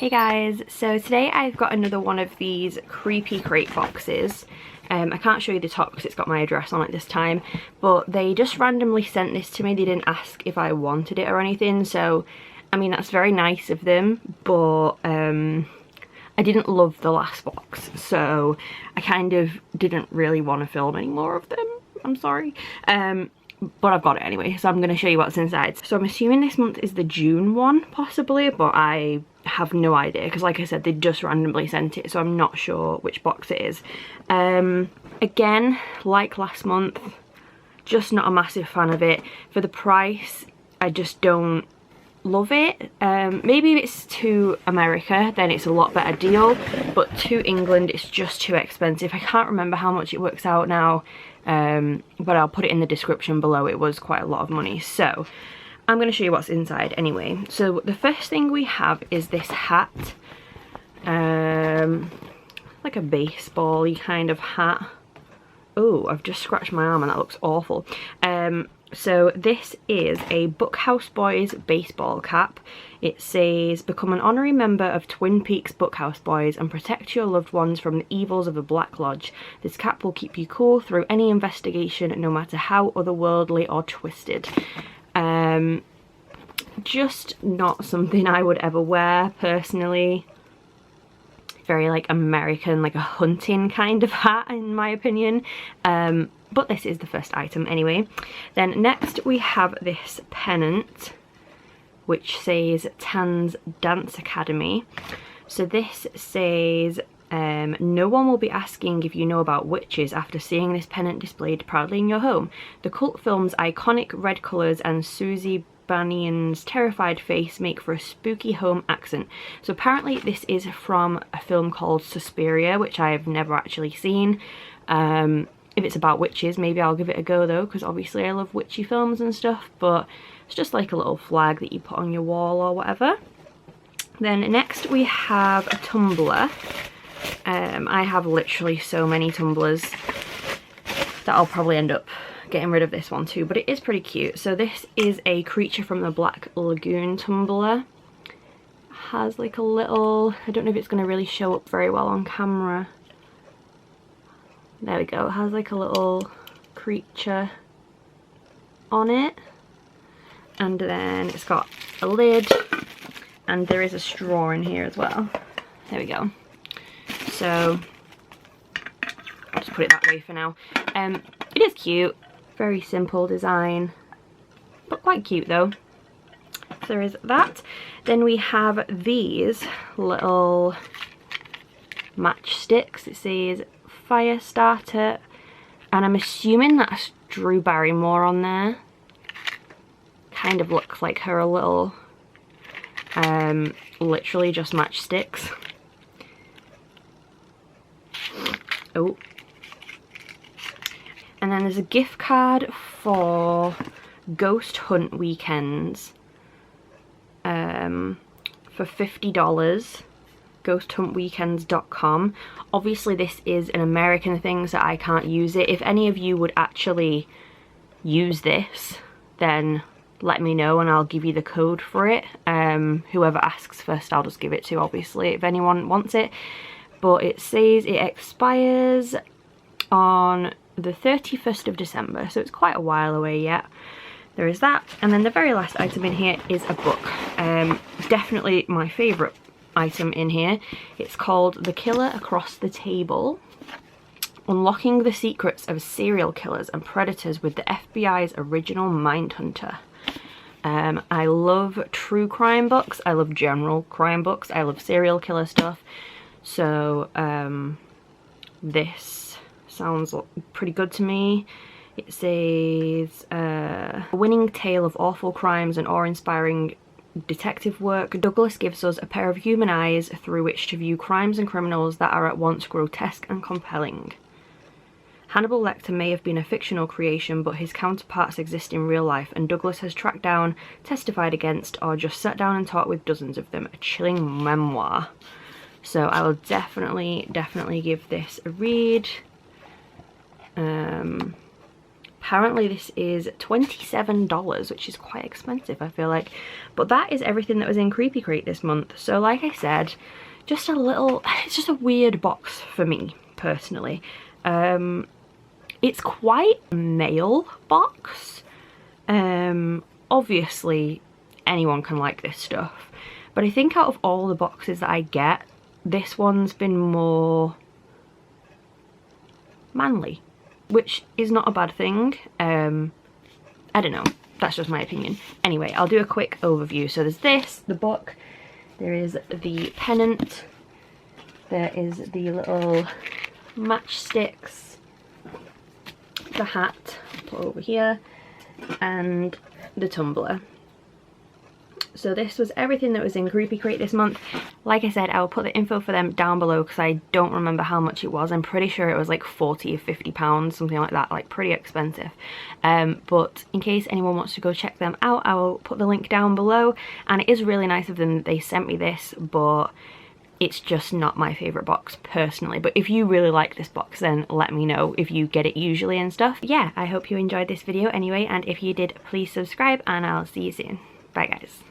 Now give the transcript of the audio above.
Hey guys, so today I've got another one of these creepy crate boxes. I can't show you the top because it's got my address on it this time, but they just randomly sent this to me. They didn't ask if I wanted it or anything, so I mean that's very nice of them, but I didn't love the last box, so I kind of didn't really want to film any more of them. I'm sorry. But I've got it anyway, so I'm going to show you what's inside. So I'm assuming this month is the June one, possibly, but I have no idea, because like I said, they just randomly sent it, so I'm not sure which box it is. Again, like last month, just not a massive fan of it. For the price, I just don't love it. Maybe if it's to America, then it's a lot better deal, but to England, it's just too expensive. I can't remember how much it works out now. But I'll put it in the description below. It was quite a lot of money, so I'm going to show you what's inside anyway. So the first thing we have is this hat, like a baseball-y kind of hat. Oh, I've just scratched my arm and that looks awful. So this is a Bookhouse Boys baseball cap. It says, become an honorary member of Twin Peaks Bookhouse Boys and protect your loved ones from the evils of the Black Lodge. This cap will keep you cool through any investigation, no matter how otherworldly or twisted. Just not something I would ever wear personally. Very like American, like a hunting kind of hat in my opinion. But this is the first item anyway. Then next we have this pennant, which says Tan's Dance Academy. So this says, no one will be asking if you know about witches after seeing this pennant displayed proudly in your home. The cult film's iconic red colours and Susie Banion's terrified face make for a spooky home accent. So apparently this is from a film called Suspiria, which I've never actually seen. If it's about witches, maybe I'll give it a go though, because obviously I love witchy films and stuff, but it's just like a little flag that you put on your wall or whatever. Then next we have a tumbler. I have literally so many tumblers that I'll probably end up getting rid of this one too, but it is pretty cute. So this is a Creature from the Black Lagoon tumbler. It has like a little, I don't know if it's going to really show up very well on camera. There we go, it has like a little creature on it, and then it's got a lid, and there is a straw in here as well. There we go. So I'll just put it that way for now. It is cute, very simple design, but quite cute though. So there is that. Then we have these little matchsticks. It says fire starter, and I'm assuming that's Drew Barrymore on there. Kind of looks like her a little. Literally just matchsticks. Oh, and then there's a gift card for Ghost Hunt Weekends for $50. ghosthuntweekends.com. Obviously this is an American thing, so I can't use it. If any of you would actually use this, then let me know and I'll give you the code for it. Whoever asks first I'll just give it to, obviously, if anyone wants it. But it says it expires on the 31st of December, so it's quite a while away yet. There is that. And then the very last item in here is a book. Definitely my favourite item in here. It's called The Killer Across the Table. Unlocking the secrets of serial killers and predators with the FBI's original Mindhunter. I love true crime books. I love general crime books. I love serial killer stuff. So this sounds pretty good to me. It says a winning tale of awful crimes and awe-inspiring detective work. Douglas gives us a pair of human eyes through which to view crimes and criminals that are at once grotesque and compelling. Hannibal Lecter may have been a fictional creation, but his counterparts exist in real life, and Douglas has tracked down, testified against, or just sat down and talked with dozens of them. A chilling memoir. So I will definitely give this a read. apparently this is $27, which is quite expensive, I feel like. But that is everything that was in Creepy Crate this month. So like I said, just a little, it's just a weird box for me personally. It's quite a male box. Obviously anyone can like this stuff, but I think out of all the boxes that I get, this one's been more manly, which is not a bad thing. I don't know, that's just my opinion. Anyway, I'll do a quick overview. So there's this, the book, there is the pennant, there is the little matchsticks, the hat, put over here, and the tumbler. So this was everything that was in Creepy Crate this month. Like I said, I will put the info for them down below because I don't remember how much it was. I'm pretty sure it was like 40 or 50 pounds, something like that, like pretty expensive. But in case anyone wants to go check them out, I will put the link down below. And it is really nice of them that they sent me this, but it's just not my favourite box personally. But if you really like this box, then let me know if you get it usually and stuff. Yeah, I hope you enjoyed this video anyway, and if you did, please subscribe and I'll see you soon. Bye guys.